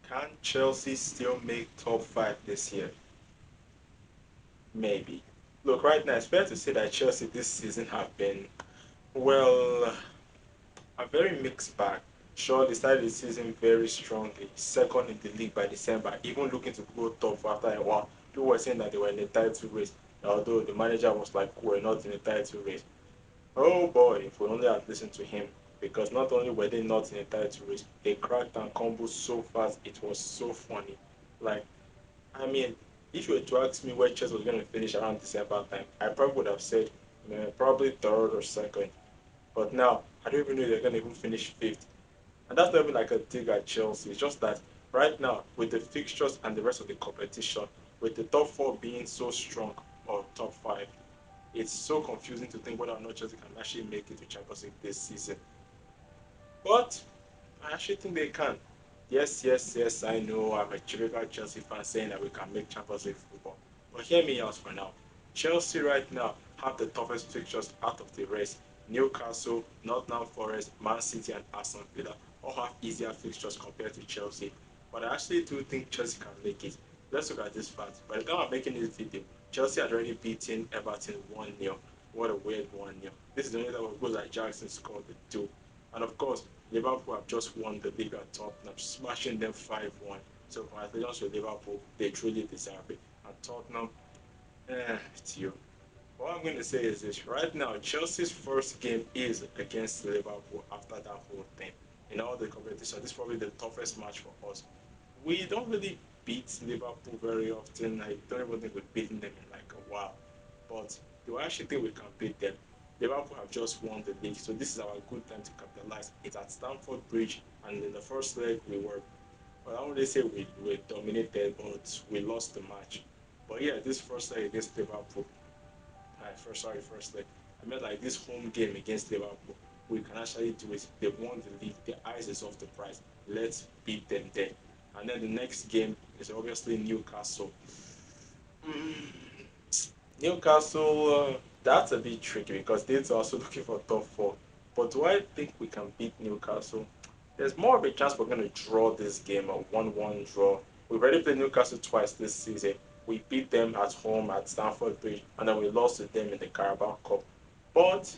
Can Chelsea still make top five this year? Maybe. Look, right now it's fair to say that Chelsea this season have been, well, a very mixed bag. Sure, they started the season very strongly, second in the league by December, even looking to go top after a while. People were saying that they were in the title race, although the manager was like, we're not in the title race. Oh boy, if we only had listened to him, because not only were they not in the title race, they cracked and combo so fast, it was so funny. Like, I mean, if you were to ask me where Chelsea was going to finish around December time, I probably would have said probably third or second. But now, I don't even know if they're going to even finish fifth. And that's not even like a dig at Chelsea. It's just that right now, with the fixtures and the rest of the competition, with the top four being so strong, or top five, it's so confusing to think whether or not Chelsea can actually make it to Champions League this season. But I actually think they can. Yes, yes, yes, I know I'm a typical Chelsea fan saying that we can make Champions League football. But hear me out for now. Chelsea right now have the toughest fixtures out of the race. Newcastle, Nottingham Forest, Man City, and Aston Villa all have easier fixtures compared to Chelsea. But I actually do think Chelsea can make it. Let's look at this fact. By the time I'm making this video, Chelsea had already beaten Everton 1-0. What a weird 1-0. This is the only time of goals that Jackson scored the two. And of course, Liverpool have just won the league at Tottenham, smashing them 5-1. So congratulations to Liverpool. They truly deserve it. And Tottenham, it's you. What I'm going to say is this. Right now, Chelsea's first game is against Liverpool after that whole thing. In all the competition, this is probably the toughest match for us. We don't really beat Liverpool very often. I don't even think we've beaten them in like a while. But do I actually think we can beat them? Liverpool have just won the league, so this is our good time to capitalize. It's at Stamford Bridge, and in the first leg we were, well, I wouldn't say we were dominated, but we lost the match. But yeah, this first leg against Liverpool, first leg. I meant like this home game against Liverpool, we can actually do it. They won the league. The eyes is off the prize. Let's beat them there. And then the next game is obviously Newcastle. Mm, Newcastle, that's a bit tricky because they're also looking for top four. But do I think we can beat Newcastle? There's more of a chance we're going to draw this game, a 1-1 draw. We've already played Newcastle twice this season. We beat them at home at Stamford Bridge, and then we lost to them in the Carabao Cup. But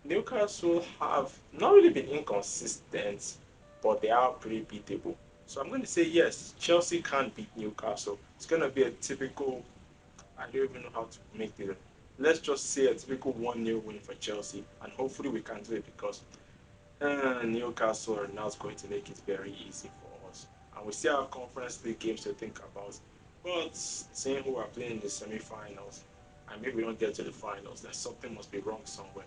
Newcastle have not really been inconsistent, but they are pretty beatable. So I'm going to say yes, Chelsea can beat Newcastle. It's going to be a typical, I don't even know how to make it. Let's just say a typical 1-0 win for Chelsea, and hopefully we can do it because Newcastle are not going to make it very easy for us. And we still have Conference League games to think about. But seeing who are playing in the semi-finals, and maybe we don't get to the finals, then something must be wrong somewhere.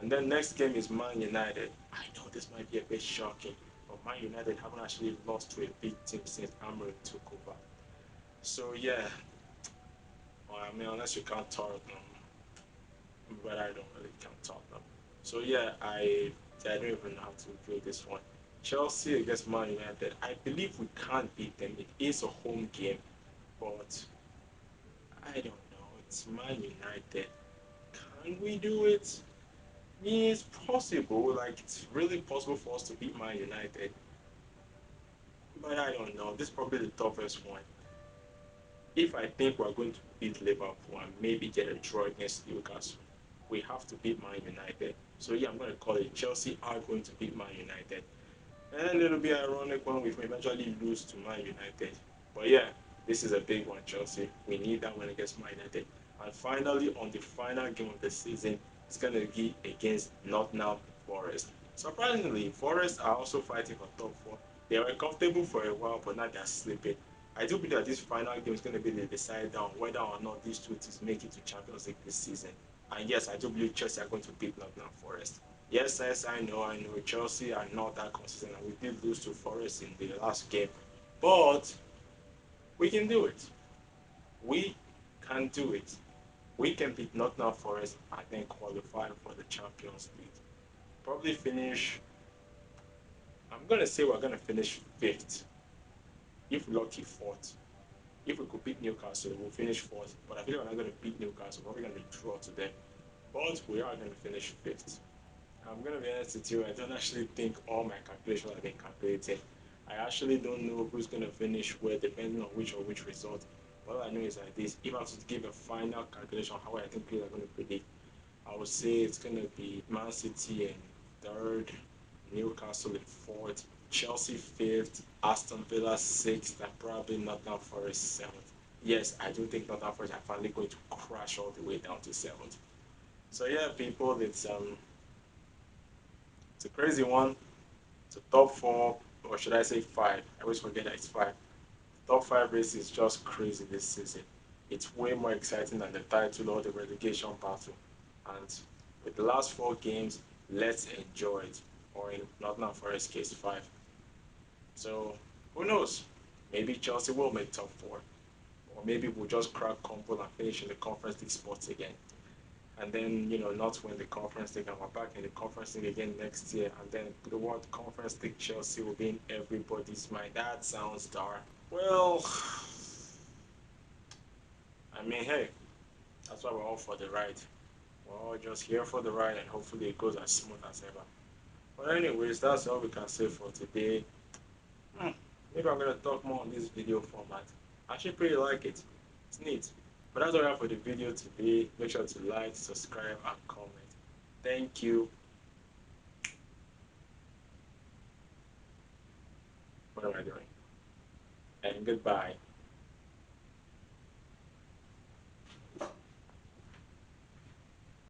And then next game is Man United. I know this might be a bit shocking, but Man United haven't actually lost to a big team since Amorim took over. So yeah, well, I mean, unless you count Tottenham, but I don't really count Tottenham. So yeah, I don't even know how to view this one. Chelsea against Man United. I believe we can't beat them. It is a home game, but I don't know. It's Man United. Can we do it? Yeah, it's possible. Like it's really possible for us to beat Man United, but I don't know. This is probably the toughest one. If I think we're going to beat Liverpool and maybe get a draw against Newcastle, we have to beat Man United. So yeah, I'm going to call it Chelsea are going to beat Man United. And it'll be ironic when we eventually lose to Man United. But yeah, this is a big one, Chelsea. We need that one against Man United. And finally, on the final game of the season, it's going to be against Nottingham Forest. Surprisingly, Forest are also fighting for top four. They were comfortable for a while, but now they're sleeping. I do believe that this final game is going to be the decider on whether or not these two teams make it to Champions League this season. And yes, I do believe Chelsea are going to beat Nottingham Forest. Yes, yes, I know. Chelsea are not that consistent, and we did lose to Forest in the last game. But we can do it. We can do it. We can beat Nottingham Forest and then qualify for the Champions League. Probably finish, I'm going to say we're going to finish fifth. If lucky, fourth. If we could beat Newcastle, we'll finish fourth. But I feel like we're not going to beat Newcastle. We're probably going to draw to them. But we are going to finish fifth. I'm going to be honest with you, I don't actually think all my calculations have been calculated. I actually don't know who's gonna finish where, depending on which result. All I know is like this: if I was to give a final calculation on how I think people are gonna predict, I would say it's gonna be Man City in third, Newcastle in fourth, Chelsea fifth, Aston Villa sixth, and probably Nottingham Forest seventh. Yes, I do think Nottingham Forest are finally going to crash all the way down to seventh. So yeah, people, it's a crazy one. It's a top four, or should I say five? I always forget that it's five. The top five race is just crazy this season. It's way more exciting than the title or the relegation battle. And with the last four games, let's enjoy it. Or in Nottingham Forest case, five. So who knows? Maybe Chelsea will make top four. Or maybe we'll just crack combo and finish in the conference league spots again. And then, not win the conference league and we're back in the conference league again next year. And then the word conference league Chelsea will be in everybody's mind. That sounds dark. Well, I mean, hey, that's why we're all for the ride. We're all just here for the ride and hopefully it goes as smooth as ever. But anyways, that's all we can say for today. Hmm, Maybe I'm gonna talk more on this video format. I actually pretty like it. It's neat. But that's all I have for the video today. Make sure to like, subscribe, and comment. Thank you. What am I doing? And goodbye.